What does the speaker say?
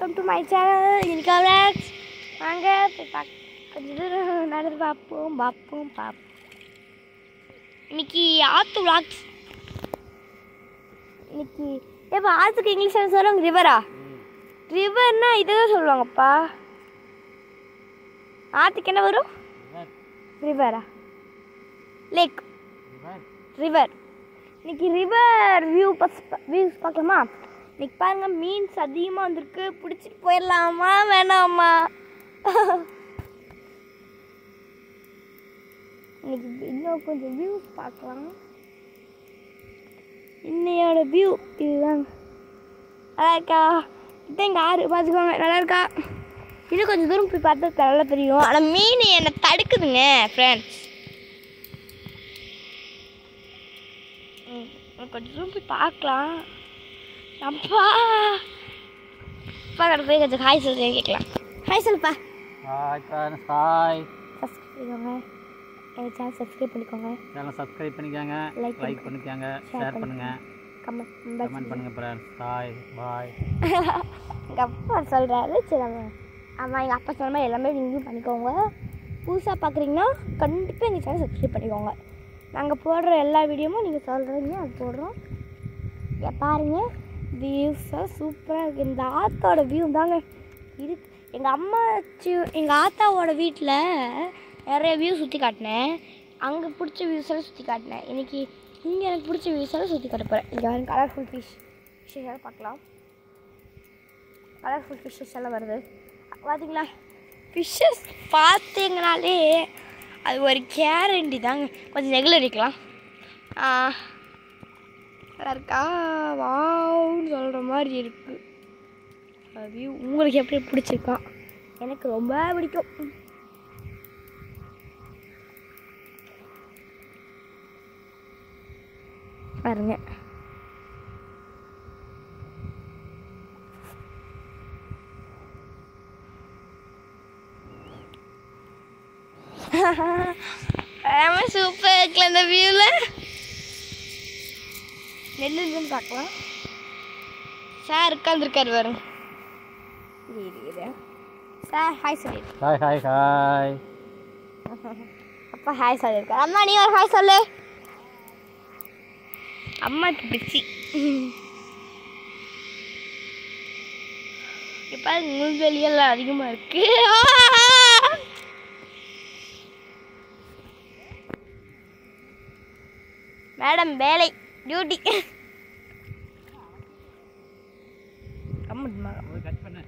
Welcome to my channel. இன்னைக்கு vlogs வாங்க போய் கொஞ்சம் தூரம் நடந்து பார்ப்போம். இன்னைக்கு ஆற்று விளாக்ஸ். இன்னைக்கு எப்போ ஆற்றுக்கு இங்கிலீஷில் சொல்லுவாங்க ரிவரா? ரிவர்னா இதை தான் சொல்லுவாங்கப்பா. ஆற்றுக்கு என்ன வரும்? ரிவரா? லேக் ரிவர். இன்னைக்கு ரிவர் வியூஸ் பார்க்கலாமா? இன்னைக்கு பாருங்க மீன்ஸ் அதிகமாக வந்திருக்கு. பிடிச்சிட்டு போயிடலாமா வேணாமா? இன்னைக்கு இன்னும் கொஞ்சம் வியூஸ் பார்க்கலாம். இன்னையோட வியூ இதுதான். நல்லா இருக்கா? இப்போ இங்கே ஆறு பார்த்துக்கோங்க. நல்லா இருக்கா? இன்னும் கொஞ்சம் தூரம் போய் பார்த்தா நல்லா தெரியும். ஆனால் மீன் என்னை தடுக்குதுங்க ஃப்ரெண்ட்ஸ். கொஞ்சம் தூரம் போய் பார்க்கலாம். அப்பா கடை போய் கொஞ்சம் ஹாய் சொல்லு கேட்கலாம். ஹாய் சொல்லுப்பா. ஹாய். சப்ஸ்கிரைப் பண்ணிக்கோங்க. சேனல் சப்ஸ்கிரைப் பண்ணிக்கோங்க. லைக் பண்ணிக்கோங்க. ஷேர் பண்ணுங்க. கமெண்ட் பண்ணுங்க ஃப்ரெண்ட்ஸ். Hi bye. எங்கள் அப்பா சொல்கிறாரு. சரி ஆமாம், எங்கள் அப்பா சொன்ன மாதிரி எல்லாமே நீங்களும் பண்ணிக்கோங்க. புதுசாக பார்க்குறீங்கன்னா கண்டிப்பாக எங்கள் சேனல் சப்ஸ்கிரைப் பண்ணிக்கோங்க. நாங்கள் போடுற எல்லா வீடியோவும் நீங்கள் சொல்கிறீங்க அது போடுறோம். பாருங்கள் வியூஸாக சூப்பராக இருக்குது. இந்த ஆற்றோட வியூ தாங்க இருக்கு. எங்கள் ஆத்தாவோட வீட்டில் நிறைய வியூ சுற்றி காட்டினேன். அங்கே பிடிச்ச வியூஸ் எல்லாம் சுற்றி காட்டினேன். இன்றைக்கி இங்கே எனக்கு பிடிச்ச வியூஸ் எல்லாம் சுற்றி காட்ட போகிறேன். இங்கே வந்து கலர்ஃபுல் ஃபிஷ்ஷஸ் எல்லாம் பார்க்கலாம். கலர்ஃபுல் ஃபிஷ்ஷஸ் எல்லாம் வருது பார்த்தீங்களா? ஃபிஷ்ஷஸ் பார்த்தீங்கனாலே அது ஒரு கேரண்டி தாங்க. கொஞ்சம் நெகில் அடிக்கலாம். நல்லா இருக்கா? வாவ்னு சொல்கிற மாதிரி இருக்குது. வியூ உங்களுக்கு எப்படி பிடிச்சிருக்கா? எனக்கு ரொம்ப பிடிக்கும். பாருங்க சூப்பர் இருக்குல்ல இந்த வியூவில். நெல்லுன்னு பார்க்கலாம். சார் உட்காந்துருக்காரு பாருங்க. சார் ஹாய் சொல்லிடு. ஹாய். அப்பா ஹாய் சொல்லியிருக்காரு. அம்மா நீ ஒரு ஹாய் சொல்லு. அம்மாக்கு பிடிச்சி இப்போ முள்வெளியெல்லாம் அதிகமாக இருக்கு. மேடம் வேலை டியூட்டி. கட் பண்ணு.